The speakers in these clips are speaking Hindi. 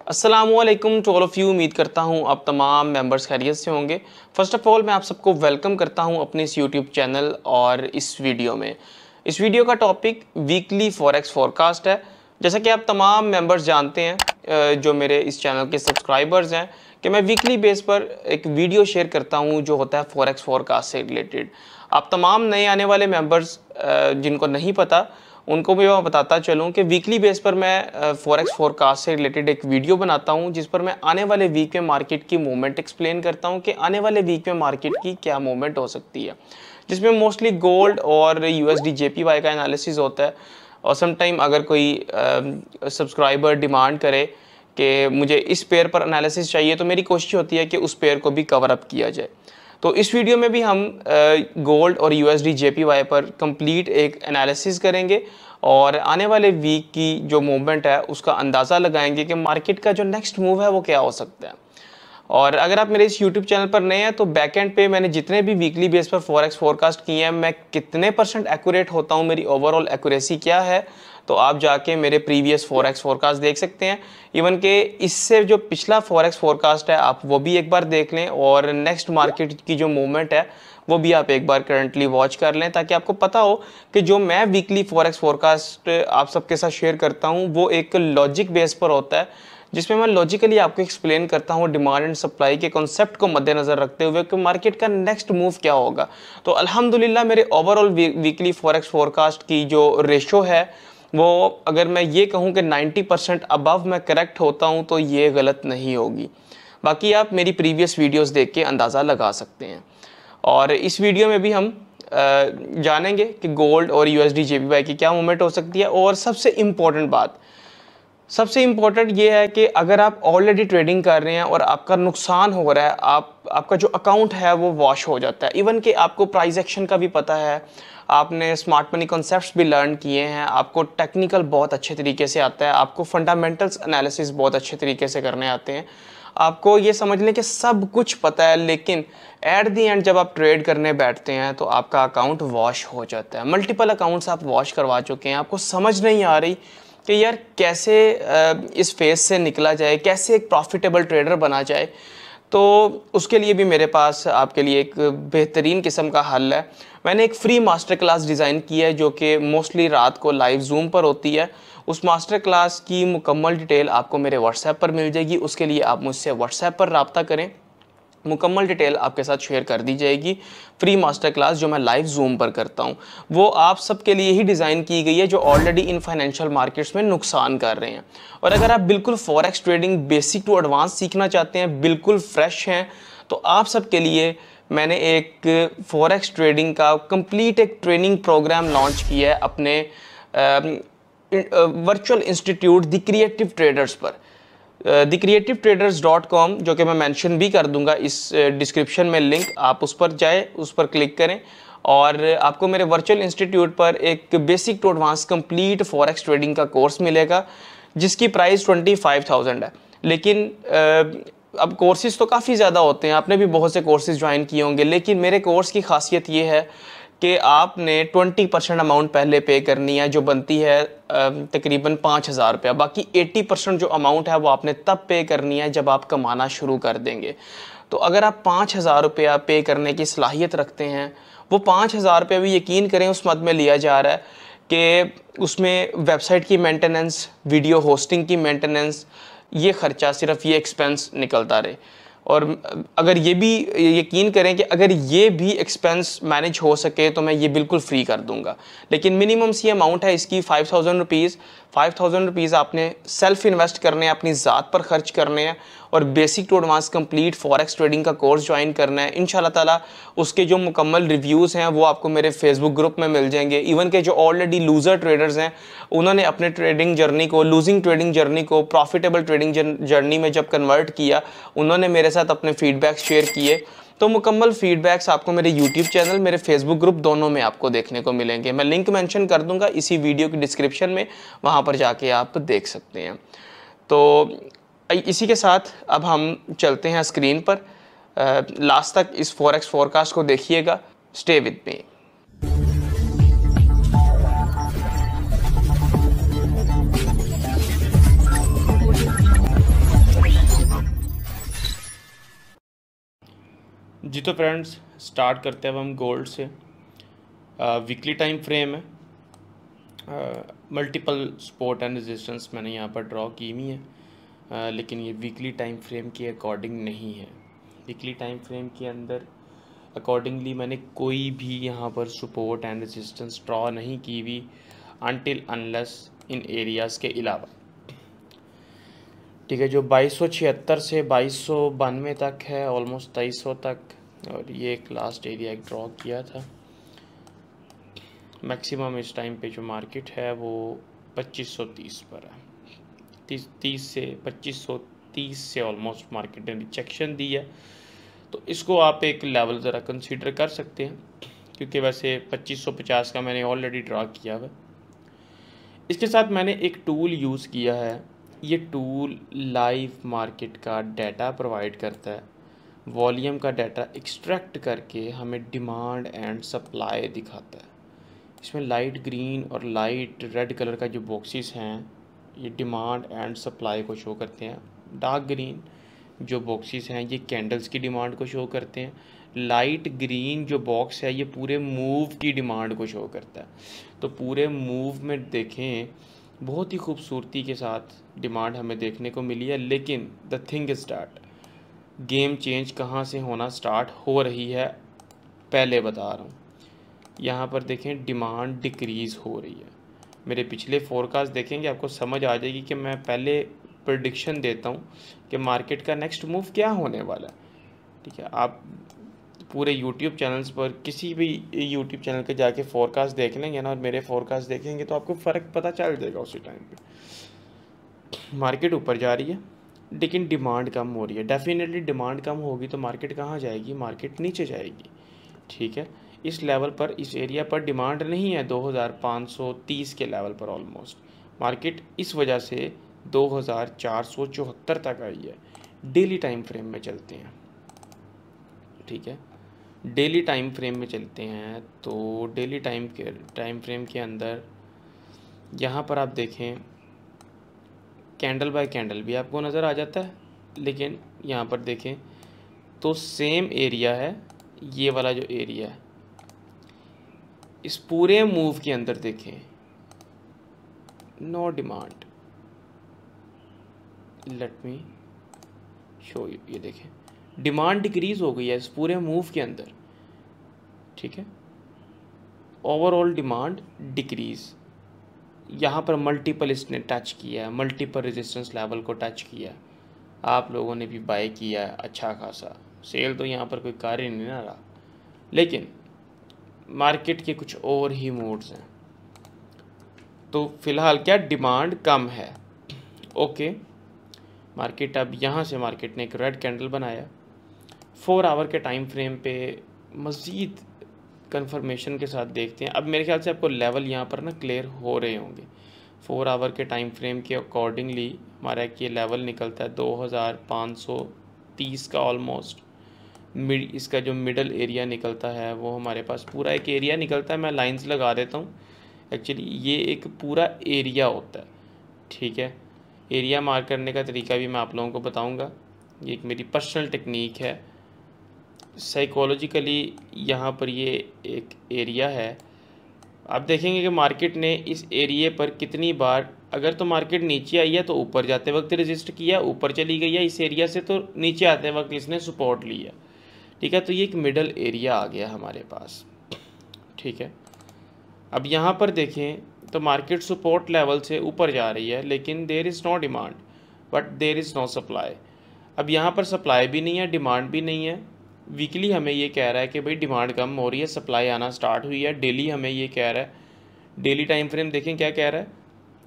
अस्सलामुअलैकुम टू ऑल ऑफ़ यू। उम्मीद करता हूँ आप तमाम मेंबर्स खैरियत से होंगे। फ़र्स्ट ऑफ़ ऑल मैं आप सबको वेलकम करता हूँ अपने इस यूट्यूब चैनल और इस वीडियो में। इस वीडियो का टॉपिक वीकली फॉरेक्स फोरकास्ट है। जैसा कि आप तमाम मेंबर्स जानते हैं जो मेरे इस चैनल के सब्सक्राइबर्स हैं कि मैं वीकली बेस पर एक वीडियो शेयर करता हूँ जो होता है फॉरेक्स फोरकास्ट से रिलेटेड। आप तमाम नए आने वाले मेंबर्स जिनको नहीं पता उनको भी मैं बताता चलूँ कि वीकली बेस पर मैं फॉरेक्स फोरकास्ट से रिलेटेड एक वीडियो बनाता हूँ जिस पर मैं आने वाले वीक में मार्केट की मूवमेंट एक्सप्लेन करता हूँ कि आने वाले वीक में मार्केट की क्या मूवमेंट हो सकती है, जिसमें मोस्टली गोल्ड और यूएसडी जेपीवाई का एनालिसिस होता है। और समटाइम अगर कोई सब्सक्राइबर डिमांड करे कि मुझे इस पेयर पर एनालिसिस चाहिए तो मेरी कोशिश होती है कि उस पेयर को भी कवर अप किया जाए। तो इस वीडियो में भी हम गोल्ड और यूएसडी जेपीवाई पर कंप्लीट एक एनालिसिस करेंगे और आने वाले वीक की जो मूवमेंट है उसका अंदाज़ा लगाएंगे कि मार्केट का जो नेक्स्ट मूव है वो क्या हो सकता है। और अगर आप मेरे इस YouTube चैनल पर नए हैं तो बैकएंड पे मैंने जितने भी वीकली बेस पर फॉरेक्स फोरकास्ट किए हैं मैं कितने % एक्यूरेट होता हूँ, मेरी ओवरऑल एक्यूरेसी क्या है, तो आप जाके मेरे प्रीवियस फॉरेक्स फोरकास्ट देख सकते हैं। इवन के इससे जो पिछला फॉरेक्स फोरकास्ट है आप वो भी एक बार देख लें और नेक्स्ट मार्केट की जो मूवमेंट है वो भी आप एक बार करंटली वॉच कर लें, ताकि आपको पता हो कि जो मैं वीकली फॉरेक्स फोरकास्ट आप सबके साथ शेयर करता हूँ वो एक लॉजिक बेस पर होता है, जिसमें मैं लॉजिकली आपको एक्सप्लेन करता हूँ डिमांड एंड सप्लाई के कॉन्सेप्ट को मद्देनज़र रखते हुए कि मार्केट का नेक्स्ट मूव क्या होगा। तो अल्हम्दुलिल्लाह मेरे ओवरऑल वीकली फॉरेक्स फोरकास्ट की जो रेशो है वो अगर मैं ये कहूँ कि 90% अबव मैं करेक्ट होता हूँ तो ये गलत नहीं होगी। बाकी आप मेरी प्रीवियस वीडियोस देख के अंदाज़ा लगा सकते हैं। और इस वीडियो में भी हम जानेंगे कि गोल्ड और यूएसडी जेपीवाई की क्या मूवमेंट हो सकती है। और सबसे इम्पोर्टेंट ये है कि अगर आप ऑलरेडी ट्रेडिंग कर रहे हैं और आपका नुकसान हो रहा है, आपका जो अकाउंट है वो वॉश हो जाता है। इवन कि आपको प्राइस एक्शन का भी पता है, आपने स्मार्ट मनी कॉन्सेप्ट्स भी लर्न किए हैं, आपको टेक्निकल बहुत अच्छे तरीके से आता है, आपको फंडामेंटल्स एनालिसिस बहुत अच्छे तरीके से करने आते हैं, आपको ये समझ लें कि सब कुछ पता है, लेकिन एट दी एंड जब आप ट्रेड करने बैठते हैं तो आपका अकाउंट वॉश हो जाता है। मल्टीपल अकाउंट्स आप वॉश करवा चुके हैं, आपको समझ नहीं आ रही कि यार कैसे इस फेज से निकला जाए, कैसे एक प्रॉफिटेबल ट्रेडर बना जाए। तो उसके लिए भी मेरे पास आपके लिए एक बेहतरीन किस्म का हल है। मैंने एक फ्री मास्टर क्लास डिज़ाइन की है जो कि मोस्टली रात को लाइव जूम पर होती है। उस मास्टर क्लास की मुकम्मल डिटेल आपको मेरे व्हाट्सएप पर मिल जाएगी। उसके लिए आप मुझसे व्हाट्सएप पर रब्ता करें, मुकम्मल डिटेल आपके साथ शेयर कर दी जाएगी। फ्री मास्टर क्लास जो मैं लाइव जूम पर करता हूँ वो आप सबके लिए ही डिज़ाइन की गई है जो ऑलरेडी इन फाइनेंशियल मार्केट्स में नुकसान कर रहे हैं। और अगर आप बिल्कुल forex trading basic to advance सीखना चाहते हैं, बिल्कुल फ्रेश हैं, तो आप सबके लिए मैंने एक फॉरेक्स ट्रेडिंग का कंप्लीट एक ट्रेनिंग प्रोग्राम लॉन्च किया है अपने virtual institute the creative traders पर। thecreativetraders.com जो कि मैं मेंशन भी कर दूंगा इस डिस्क्रिप्शन में लिंक, आप उस पर जाए, उस पर क्लिक करें और आपको मेरे वर्चुअल इंस्टीट्यूट पर एक basic to advance complete forex trading का कोर्स मिलेगा जिसकी प्राइस 25,000 है। लेकिन अब कोर्सेज़ तो काफ़ी ज़्यादा होते हैं, आपने भी बहुत से कोर्सेज़ ज्वाइन किए होंगे, लेकिन मेरे कोर्स की खासियत ये है कि आपने 20% अमाउंट पहले पे करनी है जो बनती है तकरीबन 5,000 रुपया। बाकी 80% जो अमाउंट है वो आपने तब पे करनी है जब आप कमाना शुरू कर देंगे। तो अगर आप 5,000 रुपया पे करने की सलाहियत रखते हैं, वो 5,000 रुपया भी यकीन करें उस मद में लिया जा रहा है कि उसमें वेबसाइट की मेंटेनेंस, वीडियो होस्टिंग की मेंटेनेंस, ये ख़र्चा सिर्फ ये एक्सपेंस निकलता रहे। और अगर ये भी यकीन करें कि अगर ये भी एक्सपेंस मैनेज हो सके तो मैं ये बिल्कुल फ्री कर दूंगा। लेकिन मिनिमम सी अमाउंट है इसकी 5,000 रुपीज़। 5,000 रुपीज़ आपने सेल्फ इन्वेस्ट करने हैं, अपनी ज़ात पर खर्च करने हैं और basic to advance complete forex trading का कोर्स ज्वाइन करना है। इंशाल्लाह ताला उसके जो मुकम्मल रिव्यूज़ हैं वो आपको मेरे फेसबुक ग्रुप में मिल जाएंगे। इवन के जो ऑलरेडी लूज़र ट्रेडर्स हैं उन्होंने अपने ट्रेडिंग जर्नी को, लूजिंग ट्रेडिंग जर्नी को प्रॉफिटेबल ट्रेडिंग जर्नी में जब कन्वर्ट किया, उन्होंने मेरे साथ अपने फीडबैक शेयर किए। तो मुकम्मल फीडबैक्स आपको मेरे यूट्यूब चैनल, मेरे फेसबुक ग्रुप दोनों में आपको देखने को मिलेंगे। मैं लिंक मेंशन कर दूंगा इसी वीडियो की डिस्क्रिप्शन में, वहाँ पर जाके आप देख सकते हैं। तो इसी के साथ अब हम चलते हैं स्क्रीन पर। लास्ट तक इस फॉरेक्स फोरकास्ट को देखिएगा। Stay with me. जी तो फ्रेंड्स, स्टार्ट करते हैं अब हम गोल्ड से। वीकली टाइम फ्रेम है, मल्टीपल सपोर्ट एंड रेजिस्टेंस मैंने यहाँ पर ड्रॉ की हुई है, लेकिन ये वीकली टाइम फ्रेम के अकॉर्डिंग नहीं है। वीकली टाइम फ्रेम के अंदर अकॉर्डिंगली मैंने कोई भी यहाँ पर सपोर्ट एंड रेजिस्टेंस ड्रॉ नहीं की हुई अनटिल अनलेस इन एरियाज़ के अलावा। ठीक है, जो 2276 से 2292 तक है, ऑलमोस्ट 2300 तक, और ये एक लास्ट एरिया एक ड्रॉ किया था। मैक्सिमम इस टाइम पे जो मार्केट है वो 2530 पर है। 30 से 2530 से ऑलमोस्ट मार्केट ने रिजेक्शन दी है, तो इसको आप एक लेवल ज़रा कंसीडर कर सकते हैं, क्योंकि वैसे 2550 का मैंने ऑलरेडी ड्रॉ किया हुआ। इसके साथ मैंने एक टूल यूज़ किया है। ये टूल लाइव मार्केट का डाटा प्रोवाइड करता है, वॉल्यूम का डाटा एक्सट्रैक्ट करके हमें डिमांड एंड सप्लाई दिखाता है। इसमें लाइट ग्रीन और लाइट रेड कलर का जो बॉक्सेस हैं ये डिमांड एंड सप्लाई को शो करते हैं। डार्क ग्रीन जो बॉक्सेस हैं ये कैंडल्स की डिमांड को शो करते हैं। लाइट ग्रीन जो बॉक्स है ये पूरे मूव की डिमांड को शो करता है। तो पूरे मूव में देखें, बहुत ही खूबसूरती के साथ डिमांड हमें देखने को मिली है। लेकिन the thing is start, game change कहाँ से होना स्टार्ट हो रही है पहले बता रहा हूँ। यहाँ पर देखें डिमांड डिक्रीज़ हो रही है। मेरे पिछले फोरकास्ट देखेंगे आपको समझ आ जाएगी कि मैं पहले प्रेडिक्शन देता हूँ कि मार्केट का नेक्स्ट मूव क्या होने वाला है। ठीक है, आप पूरे यूट्यूब चैनल्स पर किसी भी यूट्यूब चैनल पे जाके फोरकास्ट देख लेंगे ना और मेरे फोरकास्ट देखेंगे तो आपको फ़र्क पता चल जाएगा। उसी टाइम पे मार्केट ऊपर जा रही है लेकिन डिमांड कम हो रही है। डेफिनेटली डिमांड कम होगी तो मार्केट कहाँ जाएगी? मार्केट नीचे जाएगी। ठीक है, इस लेवल पर, इस एरिया पर डिमांड नहीं है 2530 के लेवल पर ऑलमोस्ट। मार्केट इस वजह से 2474 तक आई है। डेली टाइम फ्रेम में चलते हैं। ठीक है, डेली टाइम फ्रेम में चलते हैं तो डेली टाइम फ्रेम के अंदर यहाँ पर आप देखें कैंडल बाय कैंडल भी आपको नज़र आ जाता है, लेकिन यहाँ पर देखें तो सेम एरिया है। ये वाला जो एरिया है, इस पूरे मूव के अंदर देखें no demand. Let me show you, ये देखें डिमांड डिक्रीज हो गई है इस पूरे मूव के अंदर। ठीक है, ओवरऑल डिमांड डिक्रीज। यहाँ पर मल्टीपल इसने टच किया है, मल्टीपल रेजिस्टेंस लेवल को टच किया है। आप लोगों ने भी बाय किया है अच्छा खासा। सेल तो यहाँ पर कोई कार्य नहीं ना रहा, लेकिन मार्केट के कुछ और ही मोड्स हैं। तो फिलहाल क्या डिमांड कम है। ओके, मार्केट अब यहाँ से मार्केट ने एक रेड कैंडल बनाया। 4 आवर के टाइम फ्रेम पे मज़ीद कंफर्मेशन के साथ देखते हैं। अब मेरे ख्याल से आपको लेवल यहाँ पर ना क्लियर हो रहे होंगे। 4 आवर के टाइम फ्रेम के अकॉर्डिंगली हमारा एक ये लेवल निकलता है 2530 का ऑलमोस्ट। इसका जो मिडल एरिया निकलता है वो हमारे पास पूरा एक एरिया निकलता है। मैं लाइंस लगा देता हूँ, एक्चुअली ये एक पूरा एरिया होता है। ठीक है, एरिया मार्क करने का तरीका भी मैं आप लोगों को बताऊँगा। ये एक मेरी पर्सनल टेक्निक है। साइकोलॉजिकली यहाँ पर ये एक एरिया है। आप देखेंगे कि मार्केट ने इस एरिया पर कितनी बार, अगर तो मार्केट नीचे आई है तो ऊपर जाते वक्त रेजिस्ट किया, ऊपर चली गई है इस एरिया से तो नीचे आते वक्त इसने सपोर्ट लिया। ठीक है, तो ये एक मिडल एरिया आ गया हमारे पास। ठीक है, अब यहाँ पर देखें तो मार्केट सपोर्ट लेवल से ऊपर जा रही है, लेकिन there is no demand but there is no supply. अब यहाँ पर सप्लाई भी नहीं है, डिमांड भी नहीं है। वीकली हमें ये कह रहा है कि भाई डिमांड कम हो रही है, सप्लाई आना स्टार्ट हुई है। डेली हमें ये कह रहा है, डेली टाइम फ्रेम देखें क्या कह रहा है।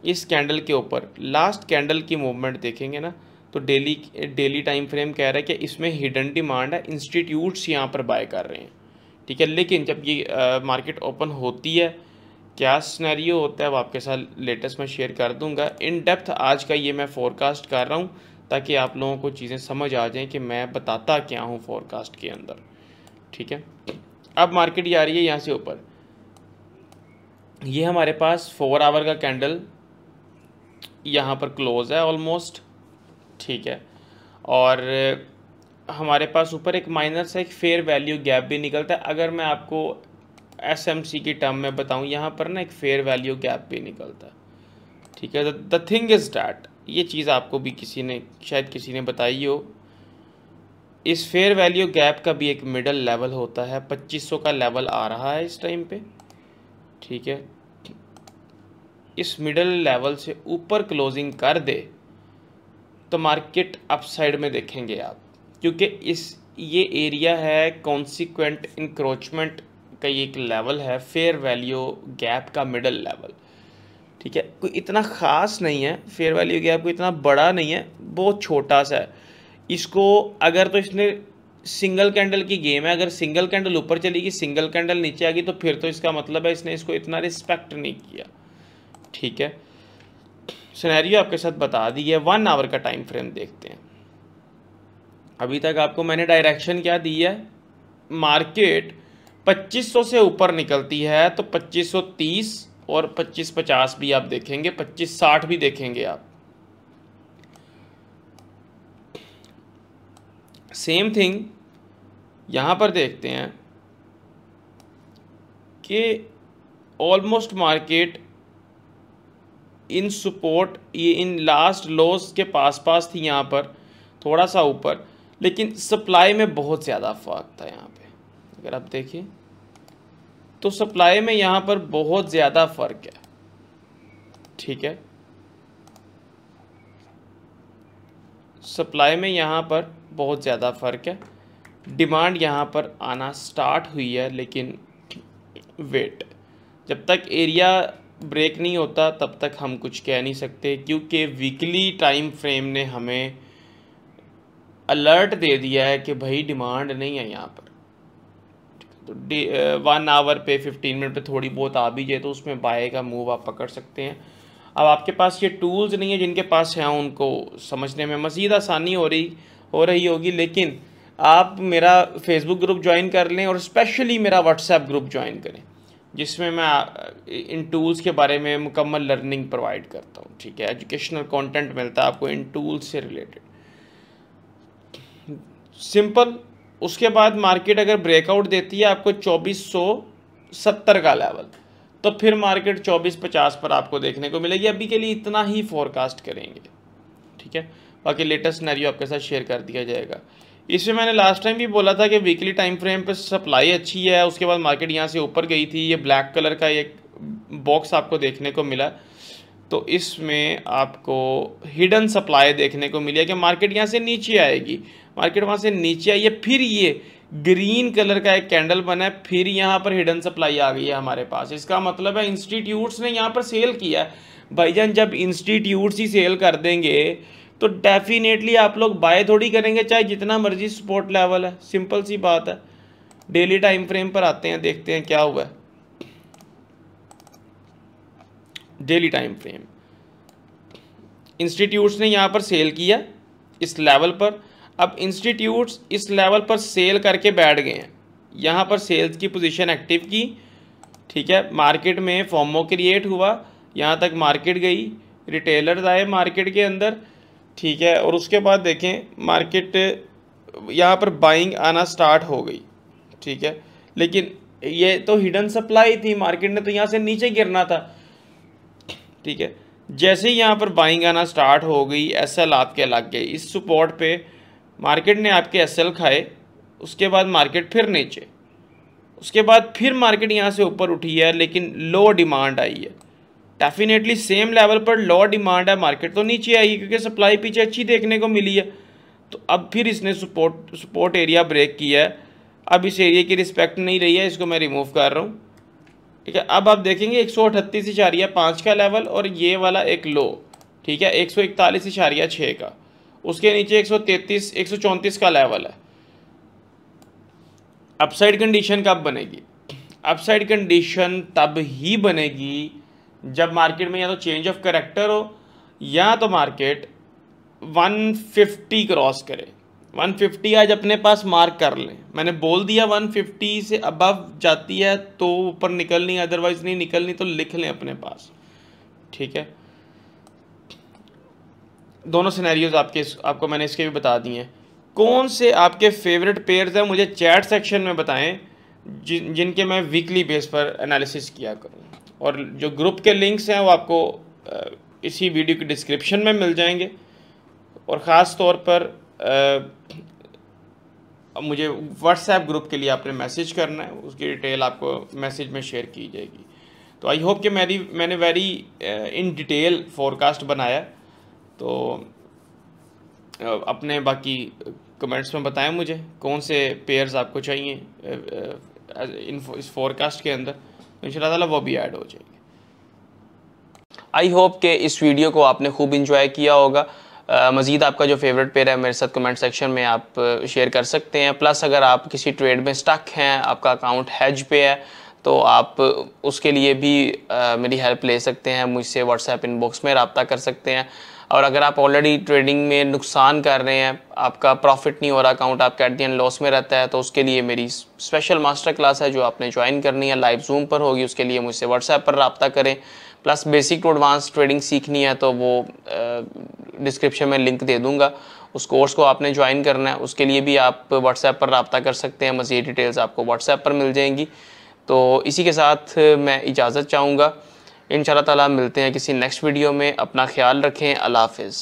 इस कैंडल के ऊपर लास्ट कैंडल की मूवमेंट देखेंगे ना तो डेली टाइम फ्रेम कह रहा है कि इसमें हिडन डिमांड है, इंस्टीट्यूट्स यहाँ पर बाय कर रहे हैं। ठीक है, लेकिन जब ये मार्केट ओपन होती है क्या सिनेरियो होता है वो आपके साथ लेटेस्ट में शेयर कर दूंगा। इन डेप्थ आज का ये मैं फोरकास्ट कर रहा हूँ ताकि आप लोगों को चीज़ें समझ आ जाएं कि मैं बताता क्या हूँ फोरकास्ट के अंदर। ठीक है, अब मार्केट जा रही है यहाँ से ऊपर। ये हमारे पास 4 आवर का कैंडल यहाँ पर क्लोज है ऑलमोस्ट। ठीक है, और हमारे पास ऊपर एक माइनर सा एक फेयर वैल्यू गैप भी निकलता है। अगर मैं आपको एसएमसी की टर्म में बताऊं, यहाँ पर ना एक फेयर वैल्यू गैप भी निकलता है। ठीक है, द थिंग इज़ डैट, ये चीज़ आपको भी शायद किसी ने बताई हो, इस फेयर वैल्यू गैप का भी एक मिडल लेवल होता है। 2500 का लेवल आ रहा है इस टाइम पे। ठीक है, इस मिडल लेवल से ऊपर क्लोजिंग कर दे तो मार्केट अपसाइड में देखेंगे आप, क्योंकि ये एरिया है कॉन्सिक्वेंट इंक्रोचमेंट का, ये एक लेवल है फेयर वैल्यू गैप का मिडल लेवल। ठीक है, कोई इतना ख़ास नहीं है, फेयर वैल्यू गैप कोई इतना बड़ा नहीं है, बहुत छोटा सा है। इसको अगर तो इसने सिंगल कैंडल की गेम है, अगर सिंगल कैंडल ऊपर चलेगी सिंगल कैंडल नीचे आ गई तो फिर तो इसका मतलब है इसने इसको इतना रिस्पेक्ट नहीं किया। ठीक है, सिनेरियो आपके साथ बता दी है। 1 आवर का टाइम फ्रेम देखते हैं। अभी तक आपको मैंने डायरेक्शन क्या दी है, मार्केट 2500 से ऊपर निकलती है तो 2530 और 2550 भी आप देखेंगे, 2560 भी देखेंगे आप। सेम थिंग यहाँ पर देखते हैं कि ऑलमोस्ट मार्केट इन सपोर्ट, ये इन लास्ट लोस के पास थी, यहाँ पर थोड़ा सा ऊपर, लेकिन सप्लाई में बहुत ज़्यादा फर्क था। यहाँ पे अगर आप देखिए तो सप्लाई में यहाँ पर बहुत ज़्यादा फर्क है। ठीक है, सप्लाई में यहाँ पर बहुत ज़्यादा फर्क है। डिमांड यहाँ पर आना स्टार्ट हुई है, लेकिन वेट, जब तक एरिया ब्रेक नहीं होता तब तक हम कुछ कह नहीं सकते, क्योंकि वीकली टाइम फ्रेम ने हमें अलर्ट दे दिया है कि भाई डिमांड नहीं है यहाँ पर। तो 1 आवर पे 15 मिनट पे थोड़ी बहुत आ भी जाए तो उसमें बाय का मूव आप पकड़ सकते हैं। अब आपके पास ये टूल्स नहीं है, जिनके पास हैं उनको समझने में मज़ीद आसानी हो रही होगी, लेकिन आप मेरा फेसबुक ग्रुप ज्वाइन कर लें और स्पेशली मेरा व्हाट्सएप ग्रुप ज्वाइन करें, जिसमें मैं इन टूल्स के बारे में मुकम्मल लर्निंग प्रोवाइड करता हूँ। ठीक है, एजुकेशनल कंटेंट मिलता है आपको इन टूल्स से रिलेटेड, सिंपल। उसके बाद मार्केट अगर ब्रेकआउट देती है आपको 2470 का लेवल, तो फिर मार्केट 2450 पर आपको देखने को मिलेगी। अभी के लिए इतना ही फोरकास्ट करेंगे। ठीक है, बाकी लेटेस्ट सिनेरियो आपके साथ शेयर कर दिया जाएगा। इसमें मैंने लास्ट टाइम भी बोला था कि वीकली टाइम फ्रेम पे सप्लाई अच्छी है, उसके बाद मार्केट यहाँ से ऊपर गई थी, ये ब्लैक कलर का एक बॉक्स आपको देखने को मिला, तो इसमें आपको हिडन सप्लाई देखने को मिली है कि मार्केट यहाँ से नीचे आएगी, मार्केट वहाँ से नीचे आई है, फिर ये ग्रीन कलर का एक कैंडल बना है, फिर यहाँ पर हिडन सप्लाई आ गई है हमारे पास। इसका मतलब है इंस्टीट्यूट्स ने यहाँ पर सेल किया है। भाईजान, जब इंस्टीट्यूट्स ही सेल कर देंगे तो डेफिनेटली आप लोग बाय थोड़ी करेंगे, चाहे जितना मर्जी सपोर्ट लेवल है, सिंपल सी बात है। डेली टाइम फ्रेम पर आते हैं, देखते हैं क्या हुआ है। डेली टाइम फ्रेम, इंस्टीट्यूट्स ने यहाँ पर सेल किया इस लेवल पर। अब इंस्टीट्यूट्स इस लेवल पर सेल करके बैठ गए हैं, यहाँ पर सेल्स की पोजीशन एक्टिव की। ठीक है, मार्केट में फॉर्मो क्रिएट हुआ, यहाँ तक मार्केट गई, रिटेलर्स आए मार्केट के अंदर। ठीक है, और उसके बाद देखें मार्केट यहाँ पर बाइंग आना स्टार्ट हो गई। ठीक है, लेकिन ये तो हिडन सप्लाई थी, मार्केट ने तो यहाँ से नीचे गिरना था। ठीक है, जैसे ही यहाँ पर बाइंग आना स्टार्ट हो गई, एसएल आपके लग गए इस सपोर्ट पे, मार्केट ने आपके एसएल खाए, उसके बाद मार्केट फिर नीचे, उसके बाद फिर मार्केट यहाँ से ऊपर उठी है, लेकिन लो डिमांड आई है। डेफिनेटली सेम लेवल पर लो डिमांड है, मार्केट तो नीचे आई क्योंकि सप्लाई पीछे अच्छी देखने को मिली है। तो अब फिर इसने सपोर्ट एरिया ब्रेक किया है, अब इस एरिया की रिस्पेक्ट नहीं रही है, इसको मैं रिमूव कर रहा हूँ। ठीक है, अब आप देखेंगे 138.5 का लेवल और ये वाला एक लो। ठीक है, 141.6 का, उसके नीचे 134 का लेवल है। अपसाइड कंडीशन कब बनेगी? अपसाइड कंडीशन तब ही बनेगी जब मार्केट में या तो चेंज ऑफ कैरेक्टर हो या तो मार्केट 150 क्रॉस करे। 150 आज अपने पास मार्क कर लें, मैंने बोल दिया 150 से अबव जाती है तो ऊपर निकलनी, अदरवाइज नहीं निकलनी, तो लिख लें अपने पास। ठीक है, दोनों सिनेरियोज आपको मैंने इसके भी बता दिए हैं। कौन से आपके फेवरेट पेयर्स हैं मुझे चैट सेक्शन में बताएं, जिनके मैं वीकली बेस पर एनालिसिस किया करूं। और जो ग्रुप के लिंक्स हैं वो आपको इसी वीडियो की डिस्क्रिप्शन में मिल जाएंगे। और ख़ास तौर पर मुझे व्हाट्सएप ग्रुप के लिए आपने मैसेज करना है, उसकी डिटेल आपको मैसेज में शेयर की जाएगी। तो आई होप कि मैंने वेरी इन डिटेल फोरकास्ट बनाया। तो अपने बाकी कमेंट्स में बताएं मुझे कौन से पेयर्स आपको चाहिए इस फोरकास्ट के अंदर, तो इंशाल्लाह ताला वो भी ऐड हो जाएंगे। आई होप कि इस वीडियो को आपने खूब इंजॉय किया होगा। मज़ीद आपका जो फेवरेट पेयर है मेरे साथ कमेंट सेक्शन में आप शेयर कर सकते हैं। प्लस अगर आप किसी ट्रेड में स्टक हैं, आपका अकाउंट हेज पे है, तो आप उसके लिए भी मेरी हेल्प ले सकते हैं, मुझसे व्हाट्सएप इनबॉक्स में रब्ता कर सकते हैं। और अगर आप ऑलरेडी ट्रेडिंग में नुकसान कर रहे हैं, आपका प्रॉफिट नहीं हो रहा, अकाउंट आपका एट द एंड लॉस में रहता है, तो उसके लिए मेरी स्पेशल मास्टर क्लास है जो आपने ज्वाइन करनी है, लाइव जूम पर होगी। उसके लिए मुझसे व्हाट्सएप पर रब्ता करें। Plus basic to advance trading सीखनी है तो वो डिस्क्रिप्शन में लिंक दे दूंगा, उस कोर्स को आपने ज्वाइन करना है। उसके लिए भी आप व्हाट्सएप पर रब्ता कर सकते हैं, मज़ीद डिटेल्स आपको व्हाट्सएप पर मिल जाएंगी। तो इसी के साथ मैं इजाज़त चाहूँगा। इंशाल्लाह ताला मिलते हैं किसी नेक्स्ट वीडियो में। अपना ख्याल रखें। अल्लाह हाफ़िज़।